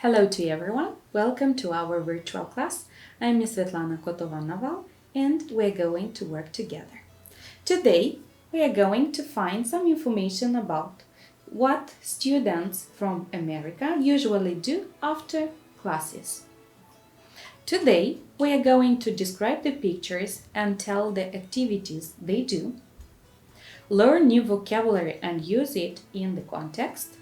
Hello to everyone, welcome to our virtual class. I'm Svetlana Cotovan-Naval and we're going to work together. Today we are going to find some information about what students from America usually do after classes. Today we are going to describe the pictures and tell the activities they do, learn new vocabulary and use it in the context,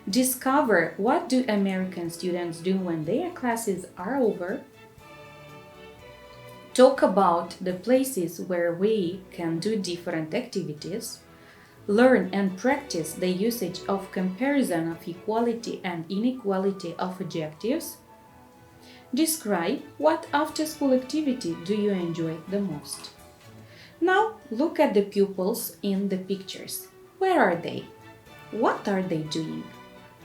discover what do American students do when their classes are over, talk about the places where we can do different activities, learn and practice the usage of comparison of equality and inequality of adjectives, describe what after-school activity do you enjoy the most. Now look at the pupils in the pictures. Where are they? What are they doing?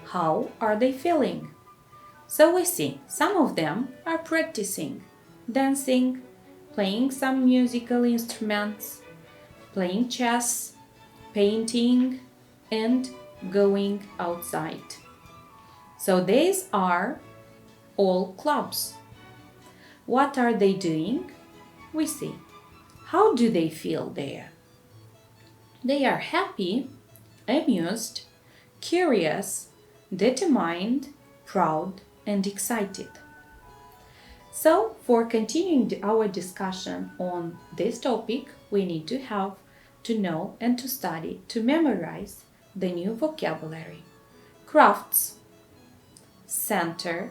How are they feeling? So we see some of them are practicing, dancing, playing some musical instruments, playing chess, painting, and going outside. So these are all clubs. What are they doing? We see. How do they feel there? They are happy, amused, curious, determined, proud, and excited. So, for continuing our discussion on this topic, we need to know and to study, to memorize the new vocabulary. Crafts, center,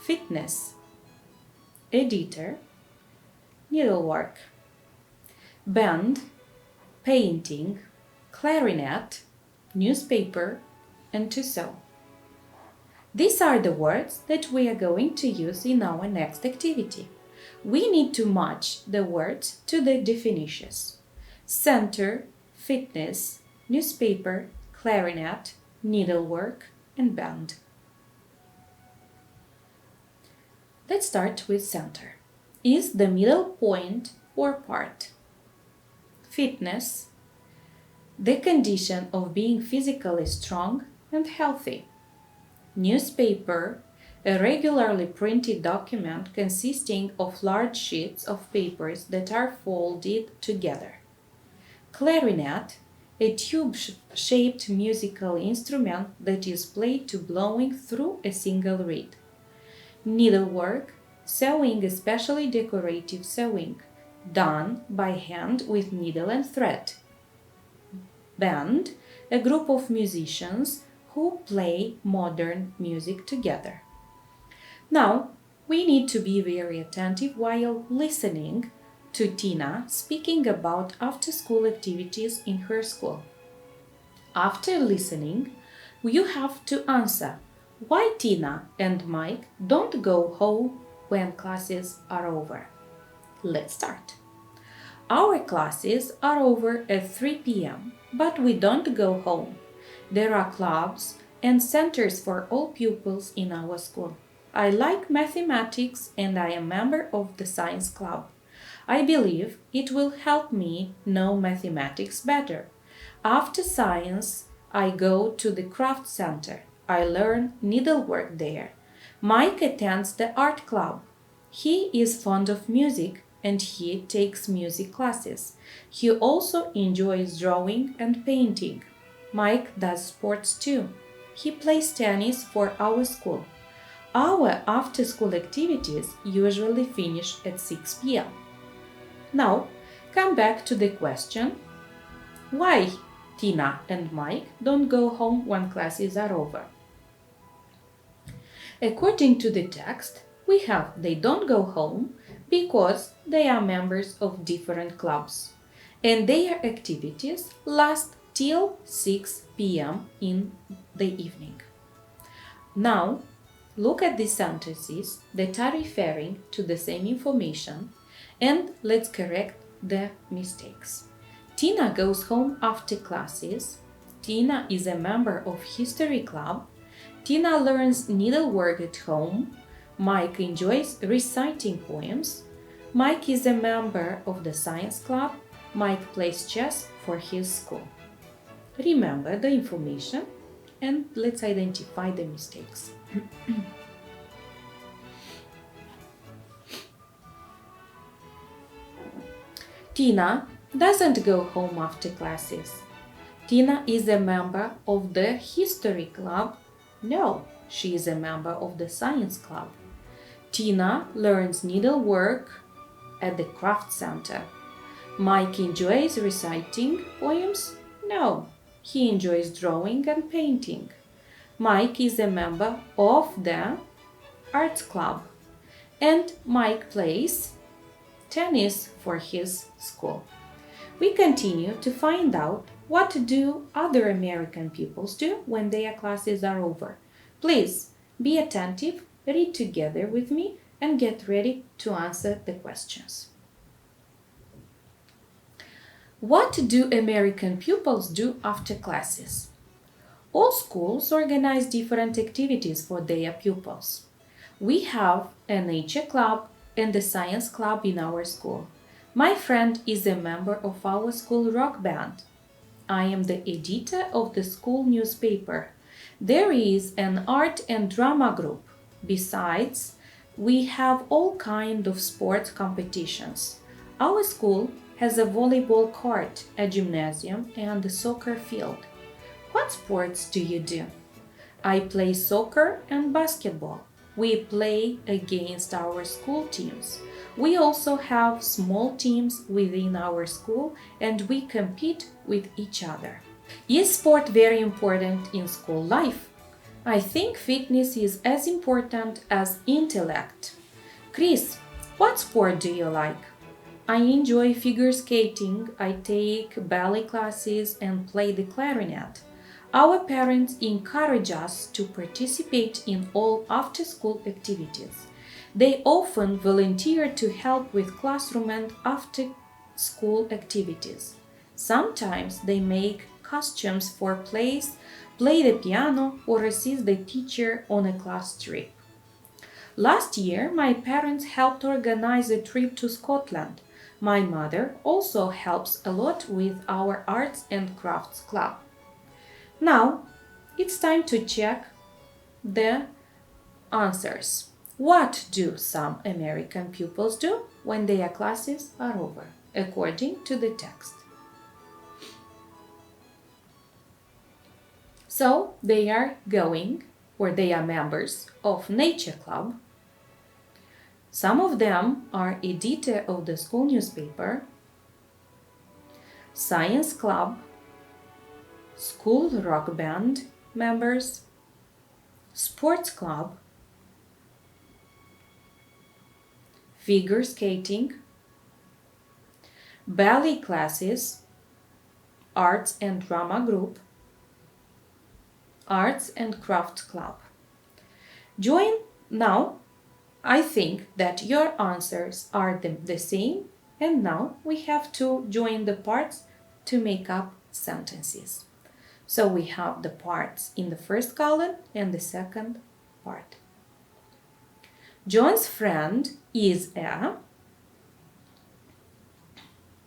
fitness, editor, needlework, band, painting, clarinet, newspaper, and to sew. These are the words that we are going to use in our next activity. We need to match the words to the definitions. Center, fitness, newspaper, clarinet, needlework, and band. Let's start with center. Is the middle point or part. Fitness, the condition of being physically strong and healthy. Newspaper, a regularly printed document consisting of large sheets of papers that are folded together. Clarinet, a tube-shaped musical instrument that is played to blowing through a single reed. Needlework, sewing, especially decorative sewing, done by hand with needle and thread. Band, a group of musicians who play modern music together. Now, we need to be very attentive while listening to Tina speaking about after-school activities in her school. After listening, you have to answer why Tina and Mike don't go home when classes are over. Let's start. Our classes are over at 3 p.m., but we don't go home. There are clubs and centers for all pupils in our school. I like mathematics and I am a member of the science club. I believe it will help me know mathematics better. After science, I go to the craft center. I learn needlework there. Mike attends the art club. He is fond of music and he takes music classes. He also enjoys drawing and painting. Mike does sports too. He plays tennis for our school. Our after-school activities usually finish at 6 p.m. Now, come back to the question, why Tina and Mike don't go home when classes are over? According to the text, we have they don't go home because they are members of different clubs and their activities last till 6 p.m. in the evening. Now, look at the sentences that are referring to the same information and let's correct the mistakes. Tina goes home after classes. Tina is a member of History Club. Tina learns needlework at home. Mike enjoys reciting poems. Mike is a member of the Science Club. Mike plays chess for his school. Remember the information and let's identify the mistakes. Tina doesn't go home after classes. Tina is a member of the history club. No, she is a member of the science club. Tina learns needlework at the craft center. Mike enjoys reciting poems. No, he enjoys drawing and painting. Mike is a member of the arts club. And Mike plays tennis for his school. We continue to find out what do other American pupils do when their classes are over. Please be attentive, read together with me, and get ready to answer the questions. What do American pupils do after classes? All schools organize different activities for their pupils. We have a nature club and a science club in our school. My friend is a member of our school rock band. I am the editor of the school newspaper. There is an art and drama group. Besides, we have all kinds of sports competitions. Our school has a volleyball court, a gymnasium, and a soccer field. What sports do you do? I play soccer and basketball. We play against our school teams. We also have small teams within our school and we compete with each other. Is sport very important in school life? I think fitness is as important as intellect. Chris, what sport do you like? I enjoy figure skating, I take ballet classes and play the clarinet. Our parents encourage us to participate in all after-school activities. They often volunteer to help with classroom and after-school activities. Sometimes they make costumes for plays, play the piano, or assist the teacher on a class trip. Last year, my parents helped organize a trip to Scotland. My mother also helps a lot with our arts and crafts club. Now, it's time to check the answers. What do some American pupils do when their classes are over, according to the text? So, they are going, or they are members of Nature Club. Some of them are editor of the school newspaper, Science Club, School Rock Band members, Sports Club, Figure Skating, Ballet classes, Arts and Drama Group, Arts and Craft Club. Join now. I think that your answers are the same, and now we have to join the parts to make up sentences. So we have the parts in the first column and the second part. John's friend is a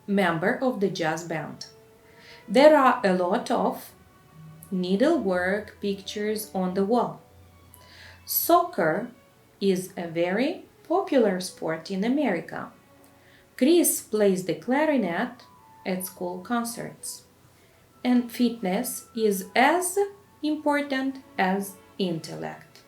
member of the jazz band. There are a lot of needlework pictures on the wall. Soccer is a very popular sport in America. Chris plays the clarinet at school concerts. And fitness is as important as intellect.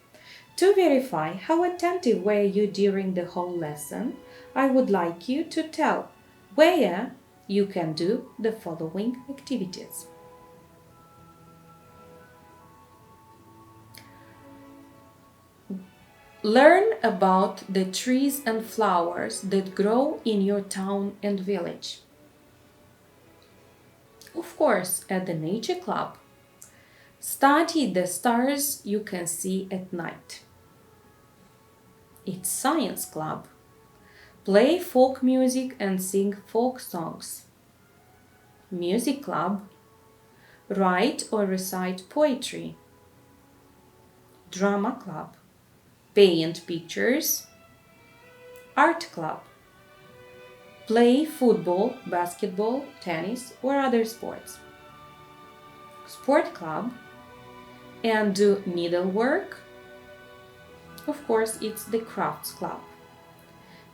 To verify how attentive were you during the whole lesson, I would like you to tell where you can do the following activities. Learn about the trees and flowers that grow in your town and village. Of course, at the Nature Club. Study the stars you can see at night. It's Science Club. Play folk music and sing folk songs. Music Club. Write or recite poetry. Drama Club. Paint pictures. Art Club. Play football, basketball, tennis, or other sports. Sport Club. and do needlework? Of course, it's the crafts club.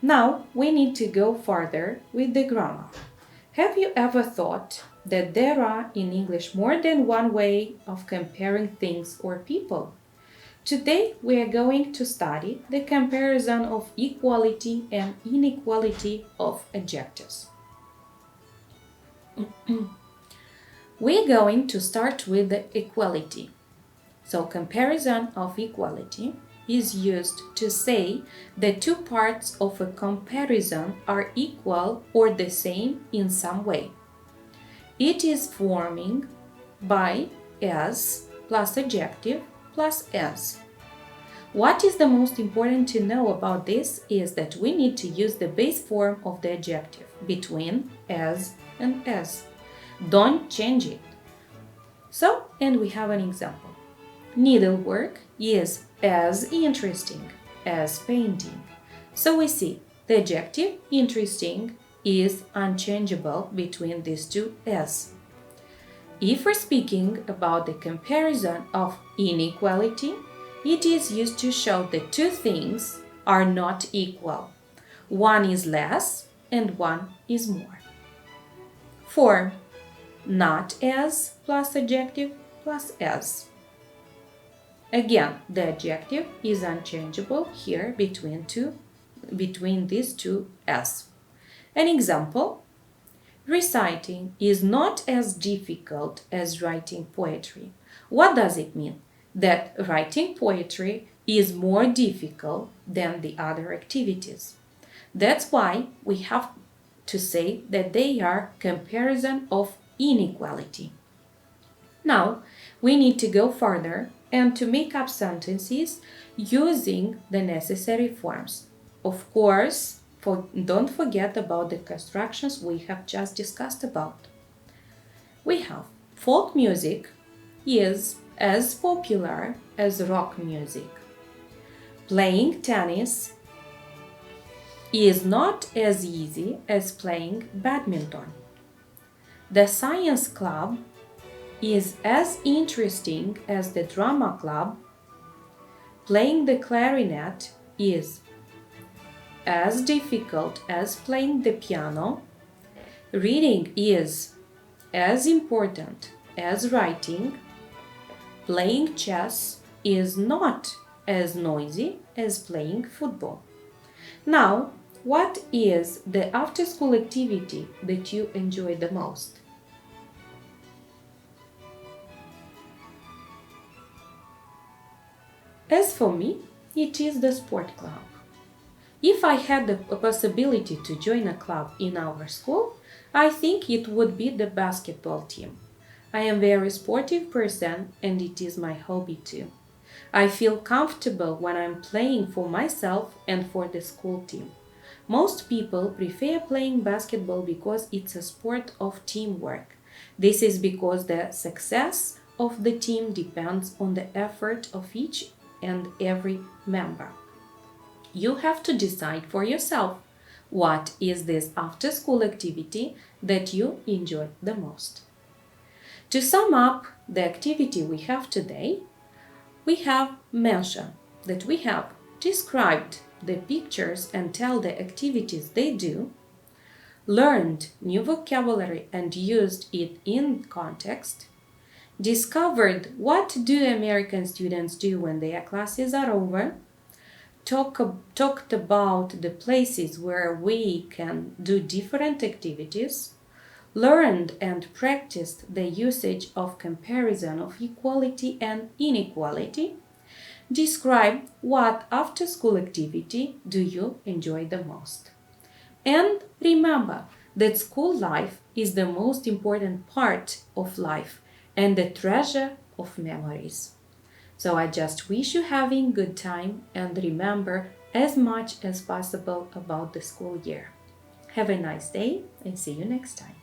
Now we need to go further with the grammar. Have you ever thought that there are in English more than one way of comparing things or people? Today we are going to study the comparison of equality and inequality of adjectives. We are going to start with the equality. So comparison of equality is used to say that two parts of a comparison are equal or the same in some way. It is forming by as plus adjective plus as. What is the most important to know about this is that we need to use the base form of the adjective between as and as. Don't change it. So, and we have an example. Needlework is as interesting as painting. So we see the adjective interesting is unchangeable between these two as. If we're speaking about the comparison of inequality, it is used to show that two things are not equal. One is less and one is more. Form not as plus adjective plus as. Again, the adjective is unchangeable here between these two as. An example, reciting is not as difficult as writing poetry. What does it mean? That writing poetry is more difficult than the other activities. That's why we have to say that they are comparison of inequality. Now, we need to go further and to make up sentences using the necessary forms. Of course, don't forget about the constructions we have just discussed about. We have folk music is as popular as rock music. Playing tennis is not as easy as playing badminton. The science club is as interesting as the drama club. Playing the clarinet is as difficult as playing the piano. Reading is as important as writing. Playing chess is not as noisy as playing football. Now, what is the after-school activity that you enjoy the most? As for me, it is the sport club. If I had the possibility to join a club in our school, I think it would be the basketball team. I am a very sportive person and it is my hobby too. I feel comfortable when I'm playing for myself and for the school team. Most people prefer playing basketball because it's a sport of teamwork. This is because the success of the team depends on the effort of each and every member. You have to decide for yourself what is this after-school activity that you enjoy the most. To sum up the activity we have today, we have mentioned that we have described the pictures and tell the activities they do, learned new vocabulary and used it in context, discovered what do American students do when their classes are over, talked about the places where we can do different activities, learned and practiced the usage of comparison of equality and inequality, describe what after-school activity do you enjoy the most. And remember that school life is the most important part of life and the treasure of memories. So I just wish you having good time and remember as much as possible about the school year. Have a nice day and see you next time.